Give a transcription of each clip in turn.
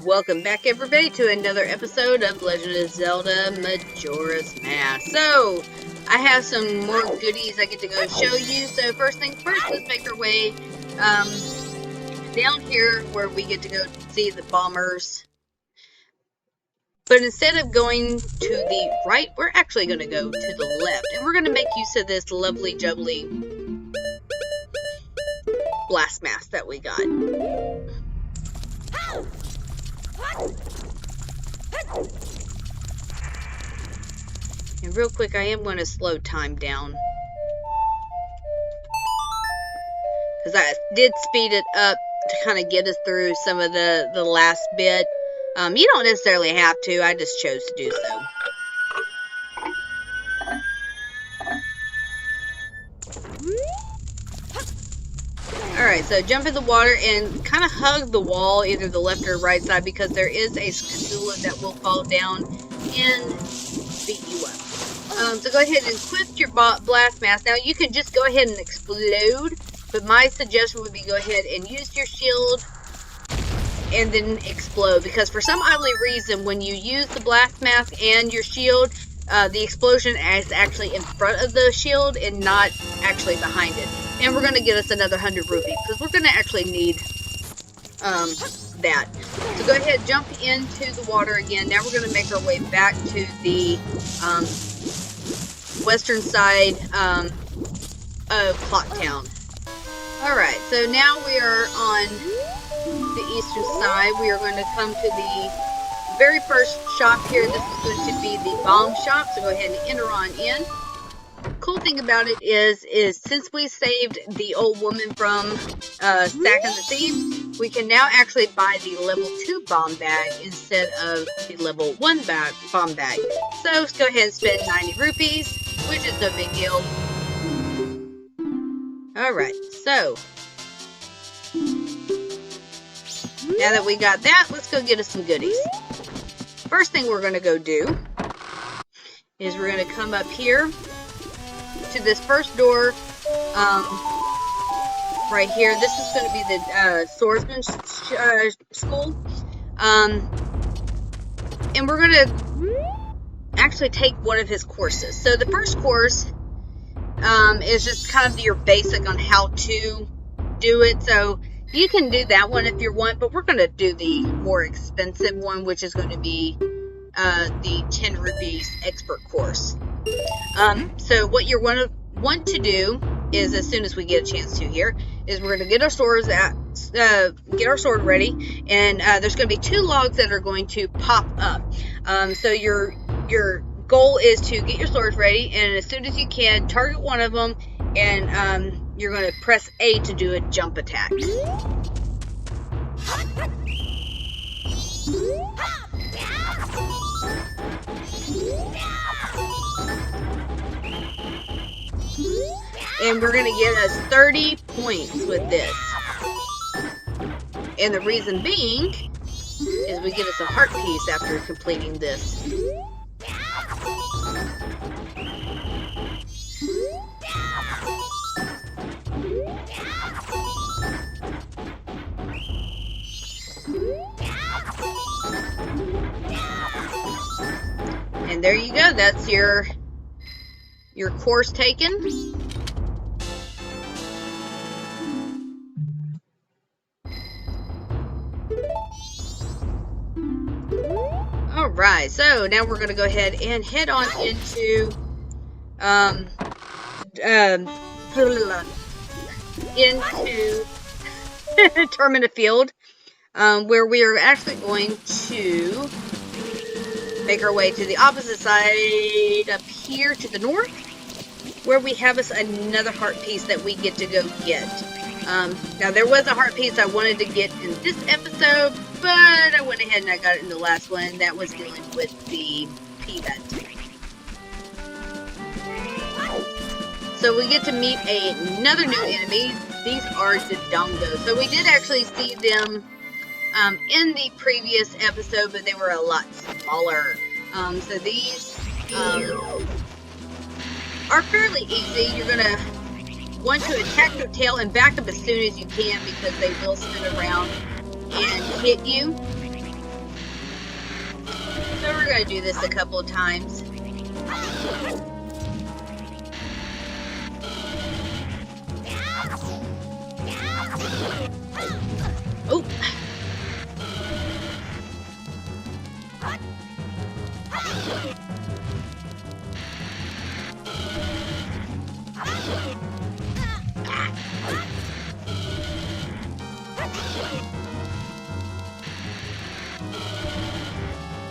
Welcome back, everybody, to another episode of Legend of Zelda Majora's Mask. So, I have some more goodies I get to go show you. So, first things first, let's make our way down here where we get to go see the bombers. But instead of going to the right, we're actually going to go to the left. And we're going to make use of this lovely jubbly blast mask that we got. And real quick, I am going to slow time down, because I did speed it up to kind of get us through some of the last bit. You don't necessarily have to, I just chose to do so. Alright, so jump in the water and kind of hug the wall, either the left or right side, because there is a skadoola that will fall down and beat you up. So go ahead and equip your blast mask. Now, you can just go ahead and explode, but my suggestion would be go ahead and use your shield and then explode, because for some oddly reason, when you use the blast mask and your shield, the explosion is actually in front of the shield and not actually behind it. And we're going to get us another 100 rupees, because we're going to actually need that. So go ahead, jump into the water again. Now we're going to make our way back to the western side of Clock Town. Alright, so now we are on the eastern side. We are going to come to the very first shop here. This is going to be the bomb shop, so go ahead and enter on in. Cool thing about it is since we saved the old woman from Stack of the Thieves, we can now actually buy the level 2 bomb bag instead of the level 1 bomb bag. So let's go ahead and spend 90 rupees, which is no big deal. Alright, so now that we got that, let's go get us some goodies. First thing we're going to go do is we're going to come up here to this first door, right here. This is going to be the swordsman school, and we're going to actually take one of his courses. So the first course is just kind of your basic on how to do it. So you can do that one if you want, but we're going to do the more expensive one, which is going to be the 10 rupees expert course. So what you're going to want to do is, as soon as we get a chance to here, is we're going to get our swords get our sword ready, and there's going to be 2 logs that are going to pop up. So your goal is to get your swords ready, and as soon as you can, target one of them, and you're going to press A to do a jump attack. And we're going to get us 30 points with this. And the reason being is we get us a heart piece after completing this. And there you go. That's your course taken. Alright, so now we're going to go ahead and head on into Termina Field, where we are actually going to make our way to the opposite side up here to the north, where we have us another heart piece that we get to go get. Now, there was a heart piece I wanted to get in this episode, but I went ahead and I got it in the last one. That was dealing with the P-Vet. So we get to meet another new enemy. These are the Dongos. So we did actually see them in the previous episode, but they were a lot smaller. So these are fairly easy. You're going to want to attack their tail and back up as soon as you can, because they will spin around and hit you. going to do this a couple of times. Oh!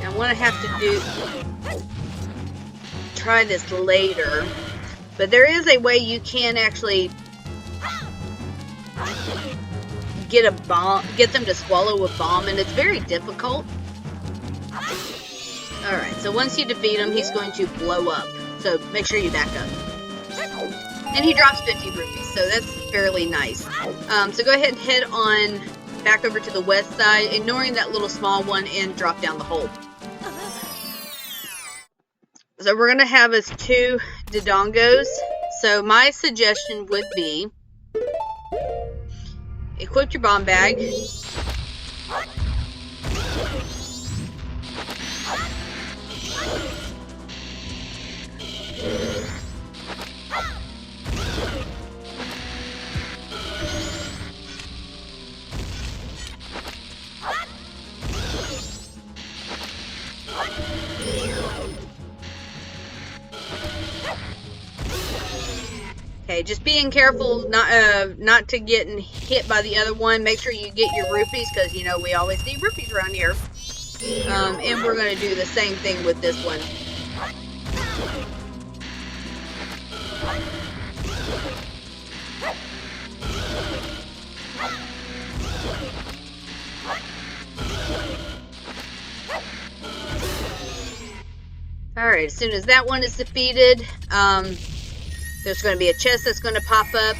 Now what I have to do, try this later, but there is a way you can actually get a bomb, get them to swallow a bomb, and it's very difficult. Alright, so once you defeat him, he's going to blow up. So make sure you back up. And he drops 50 rupees, so that's fairly nice. So go ahead and head on back over to the west side, ignoring that little small one, and drop down the hole. So we're going to have us 2 Dodongos. So my suggestion would be, equip your bomb bag. Okay, just being careful not to get hit by the other one. Make sure you get your rupees, because, you know, we always need rupees around here. And we're going to do the same thing with this one. Alright, as soon as that one is defeated, there's going to be a chest that's going to pop up.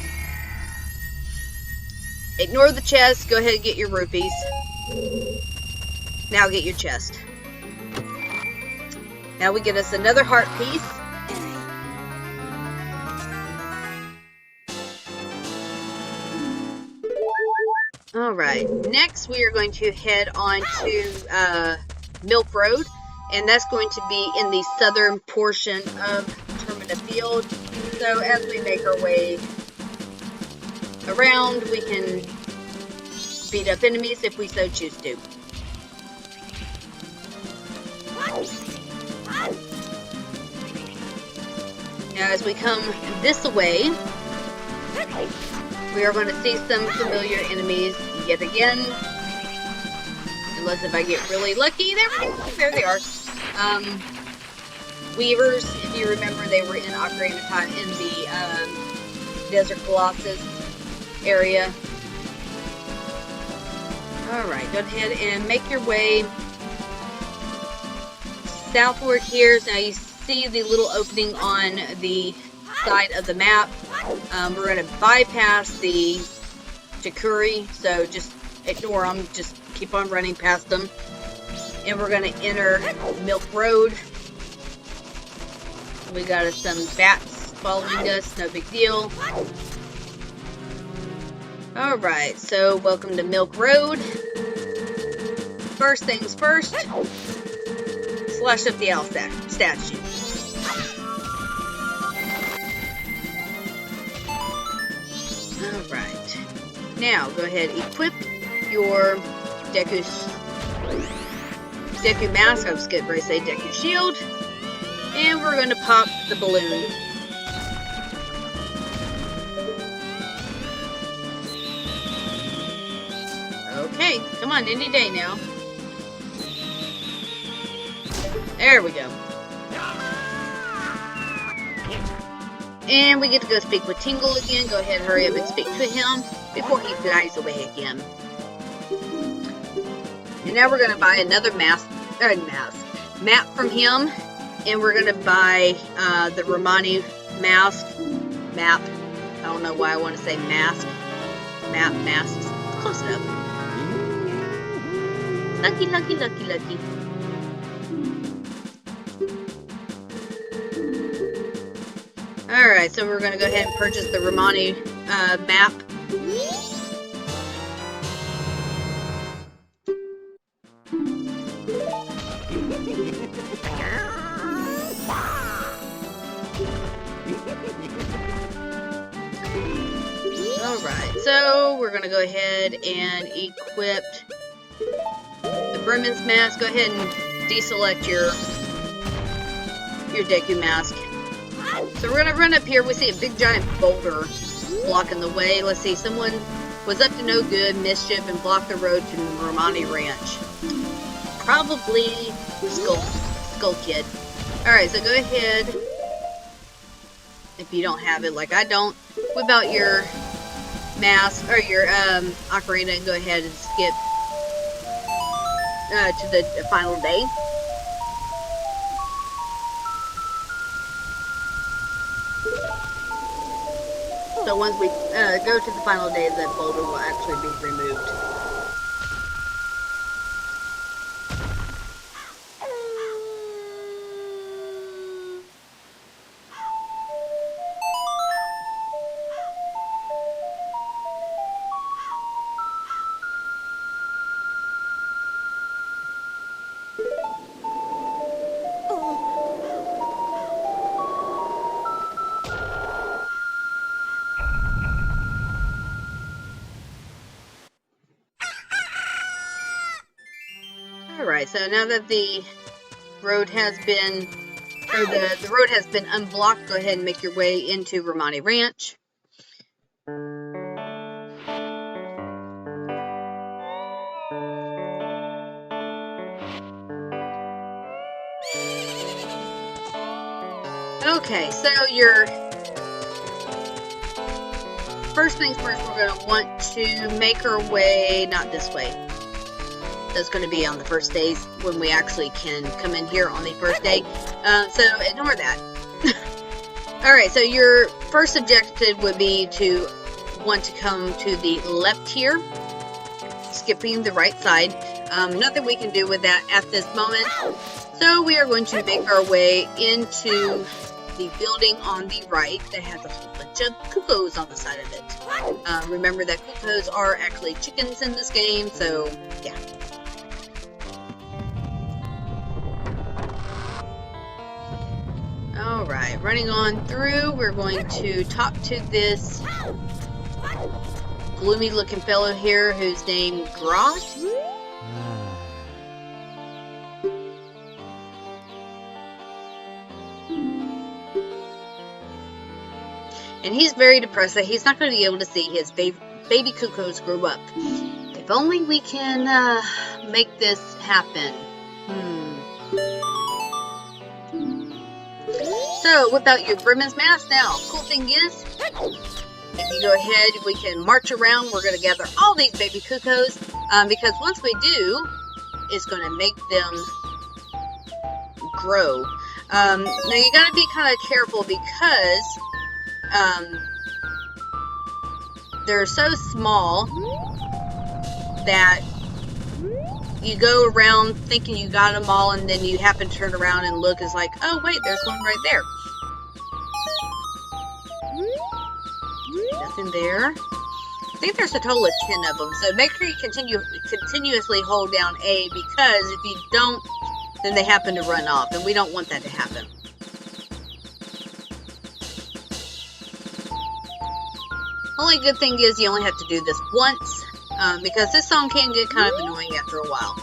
Ignore the chest. Go ahead and get your rupees. Now get your chest. Now we get us another heart piece. Alright, next we are going to head on to Milk Road. And that's going to be in the southern portion of Termina Field. So as we make our way around, we can beat up enemies if we so choose to. Now as we come this way, we are going to see some familiar enemies yet again. Unless if I get really lucky. There they are. Weavers, if you remember, they were in Ocarina of Time in the Desert Colossus area. Alright, go ahead and make your way southward here. Now you see the little opening on the side of the map. We're going to bypass the Takuri, so just ignore them. Just keep on running past them. And we're going to enter Milk Road. We got some bats following us, no big deal. Alright, so welcome to Milk Road. First things first, slash up the owl statue. Alright, now go ahead and equip your Deku mask. I was going to say Deku shield. And we're going to pop the balloon. Okay, come on, any day now. There we go. And we get to go speak with Tingle again. Go ahead, hurry up and speak to him before he flies away again. And now we're going to buy another map from him. And we're going to buy the Romani map. I don't know why I want to say mask. Masks. Close enough. Lucky, lucky, lucky, lucky. Alright, so we're going to go ahead and purchase the Romani map. Alright, so we're gonna go ahead and equip the Bremen's mask. Go ahead and deselect your Deku mask. So we're gonna run up here. We see a big giant boulder blocking the way. Let's see, someone was up to no good, mischief, and blocked the road to Romani Ranch. Probably Skull Kid. Alright, so go ahead. If you don't have it, like I don't, whip out your mask or your ocarina and go ahead and skip to the final day. So once we go to the final day, the boulder will actually be removed. Alright, so now that the road has been, or the road has been unblocked, go ahead and make your way into Romani Ranch. Okay, so your first things first, we're going to want to make our way, not this way. That's going to be on the first days when we actually can come in here on the first day. So ignore that. Alright, so your first objective would be to want to come to the left here, skipping the right side. Nothing we can do with that at this moment. So we are going to make our way into the building on the right that has a whole bunch of cuckoos on the side of it. Remember that cuckoos are actually chickens in this game, so yeah. Alright, running on through, we're going to talk to this gloomy looking fellow here who's named Groth. And he's very depressed that he's not going to be able to see his baby cuckoos grow up. If only we can make this happen. So, whip out your Bremen's mask now. Cool thing is, if you go ahead, we can march around. We're going to gather all these baby cuckoos, because once we do, it's going to make them grow. Now, you got to be kind of careful because they're so small that you go around thinking you got them all, and then you happen to turn around and look, it's like, oh wait, there's one right there. Nothing there. I think there's a total of 10 of them, so make sure you continuously hold down A, because if you don't, then they happen to run off, and we don't want that to happen. Only good thing is you only have to do this once, because this song can get kind of annoying after a while.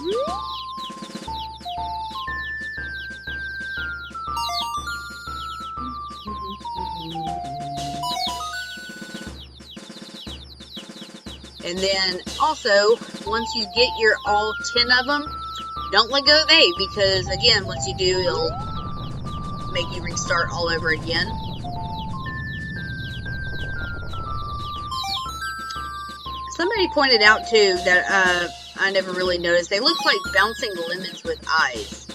And then also, once you get your all 10 of them, don't let go of A, because again, once you do, it'll make you restart all over again. Somebody pointed out too that I never really noticed. They look like bouncing lemons with eyes.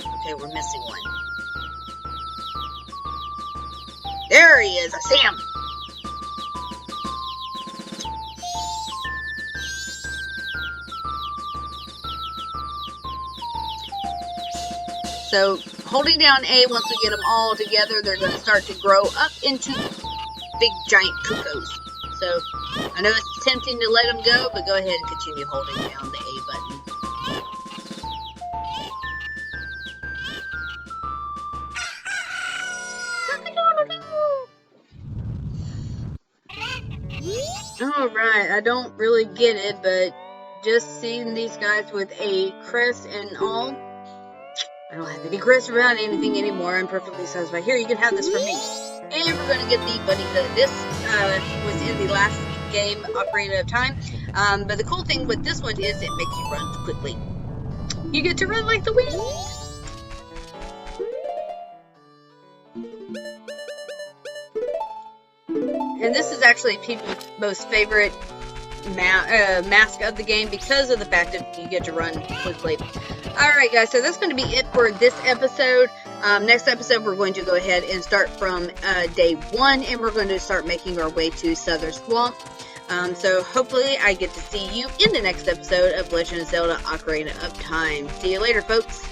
Okay, we're missing one. There he is! I see him! So, holding down A, once we get them all together, they're going to start to grow up into big giant cuckoos. So, I know it's tempting to let them go, but go ahead and continue holding down the A button. Alright, I don't really get it, but just seeing these guys with a crest and all, I don't have any crest around anything anymore. I'm perfectly satisfied. Here, you can have this for me. And we're going to get the bunny hood. This was in the last game, Ocarina of Time. But the cool thing with this one is it makes you run quickly. You get to run like the wind. And this is actually people's most favorite mask of the game because of the fact that you get to run quickly. Alright guys, so that's going to be it for this episode. Next episode we're going to go ahead and start from day 1, and we're going to start making our way to Southern Swamp. So hopefully I get to see you in the next episode of Legend of Zelda Ocarina of Time. See you later, folks.